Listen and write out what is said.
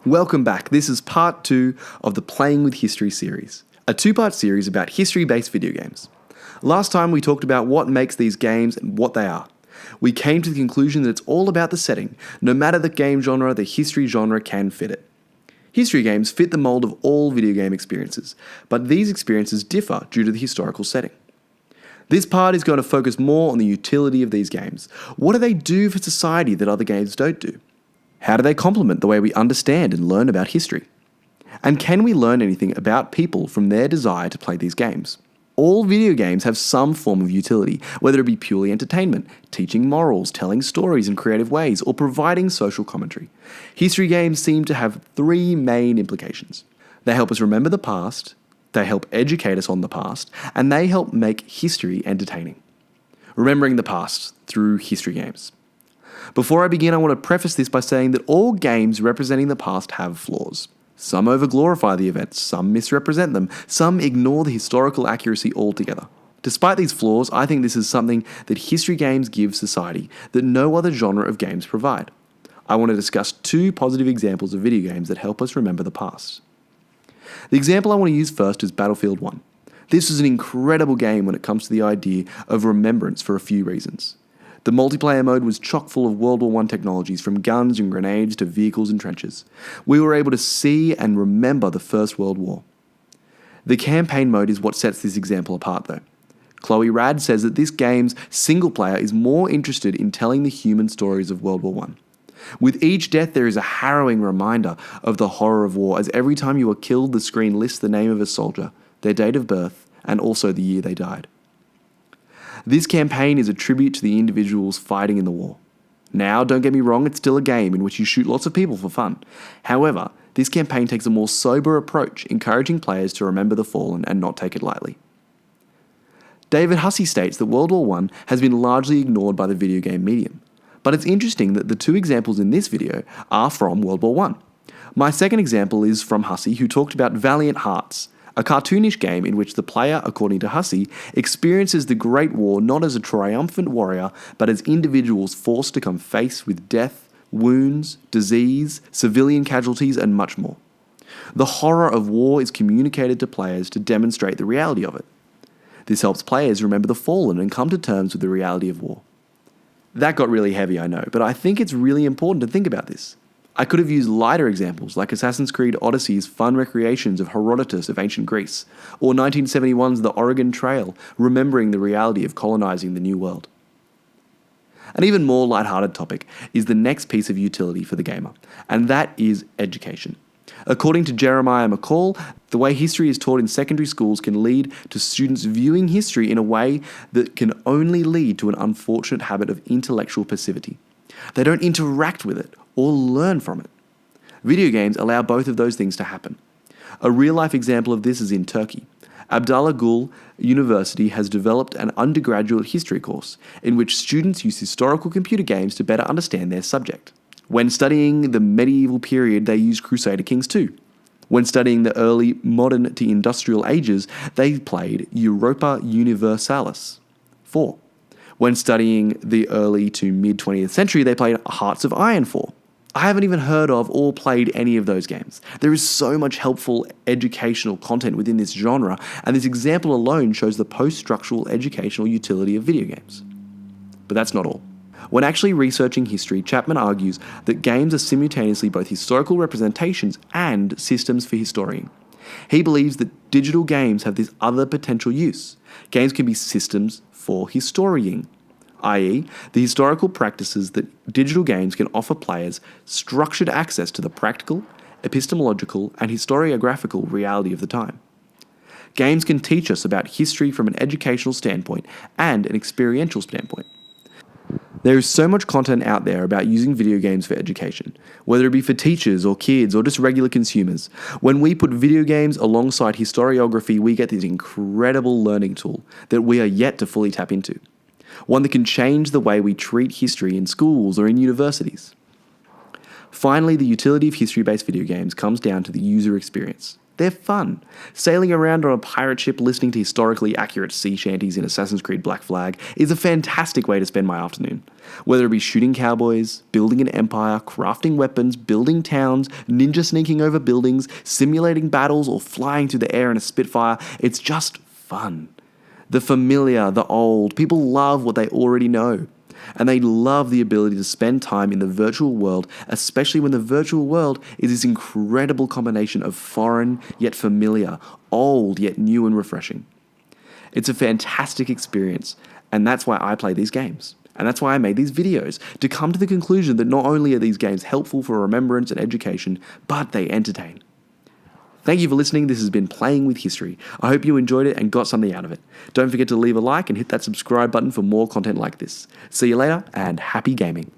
Welcome back. This is part 2 of the Playing with History series, a 2-part series about history-based video games. Last time we talked about what makes these games and what they are. We came to the conclusion that it's all about the setting. No matter the game genre, the history genre can fit it. History games fit the mold of all video game experiences, but these experiences differ due to the historical setting. This part is going to focus more on the utility of these games. What do they do for society that other games don't do? How do they complement the way we understand and learn about history? And can we learn anything about people from their desire to play these games? All video games have some form of utility, whether it be purely entertainment, teaching morals, telling stories in creative ways, or providing social commentary. History games seem to have 3 main implications. They help us remember the past, they help educate us on the past, and they help make history entertaining. Remembering the past through history games. Before I begin, I want to preface this by saying that all games representing the past have flaws. Some overglorify the events, some misrepresent them, some ignore the historical accuracy altogether. Despite these flaws, I think this is something that history games give society that no other genre of games provide. I want to discuss 2 positive examples of video games that help us remember the past. The example I want to use first is Battlefield 1. This is an incredible game when it comes to the idea of remembrance for a few reasons. The multiplayer mode was chock full of World War I technologies, from guns and grenades to vehicles and trenches. We were able to see and remember the First World War. The campaign mode is what sets this example apart though. Chloe Rad says that this game's single player is more interested in telling the human stories of World War I. With each death, there is a harrowing reminder of the horror of war, as every time you are killed, the screen lists the name of a soldier, their date of birth, and also the year they died. This campaign is a tribute to the individuals fighting in the war. Now, don't get me wrong, it's still a game in which you shoot lots of people for fun. However, this campaign takes a more sober approach, encouraging players to remember the fallen and not take it lightly. David Hussey states that World War I has been largely ignored by the video game medium. But it's interesting that the 2 examples in this video are from World War I. My second example is from Hussey, who talked about Valiant Hearts, a cartoonish game in which the player, according to Hussey, experiences the Great War not as a triumphant warrior, but as individuals forced to come face with death, wounds, disease, civilian casualties, and much more. The horror of war is communicated to players to demonstrate the reality of it. This helps players remember the fallen and come to terms with the reality of war. That got really heavy, I know, but I think it's really important to think about this. I could have used lighter examples like Assassin's Creed Odyssey's fun recreations of Herodotus of ancient Greece, or 1971's The Oregon Trail, remembering the reality of colonizing the New World. An even more lighthearted topic is the next piece of utility for the gamer, and that is education. According to Jeremiah McCall, the way history is taught in secondary schools can lead to students viewing history in a way that can only lead to an unfortunate habit of intellectual passivity. They don't interact with it or learn from it. Video games allow both of those things to happen. A real-life example of this is in Turkey. Abdullah Gül University has developed an undergraduate history course in which students use historical computer games to better understand their subject. When studying the medieval period, they use Crusader Kings 2. When studying the early modern to industrial ages, they played Europa Universalis 4. When studying the early to mid-20th century, they played Hearts of Iron 4. I haven't even heard of or played any of those games. There is so much helpful educational content within this genre, and this example alone shows the post-structural educational utility of video games. But that's not all. When actually researching history, Chapman argues that games are simultaneously both historical representations and systems for historian. He believes that digital games have this other potential use. Games can be systems for historiating, i.e., the historical practices that digital games can offer players structured access to the practical, epistemological, and historiographical reality of the time. Games can teach us about history from an educational standpoint and an experiential standpoint. There is so much content out there about using video games for education, whether it be for teachers or kids or just regular consumers. When we put video games alongside historiography, we get this incredible learning tool that we are yet to fully tap into. One that can change the way we treat history in schools or in universities. Finally, the utility of history-based video games comes down to the user experience. They're fun. Sailing around on a pirate ship listening to historically accurate sea shanties in Assassin's Creed Black Flag is a fantastic way to spend my afternoon. Whether it be shooting cowboys, building an empire, crafting weapons, building towns, ninja sneaking over buildings, simulating battles, or flying through the air in a Spitfire, it's just fun. The familiar, the old, people love what they already know. And they love the ability to spend time in the virtual world, especially when the virtual world is this incredible combination of foreign yet familiar, old yet new and refreshing. It's a fantastic experience, and that's why I play these games. And that's why I made these videos, to come to the conclusion that not only are these games helpful for remembrance and education, but they entertain. Thank you for listening. This has been Playing with History. I hope you enjoyed it and got something out of it. Don't forget to leave a like and hit that subscribe button for more content like this. See you later, and happy gaming.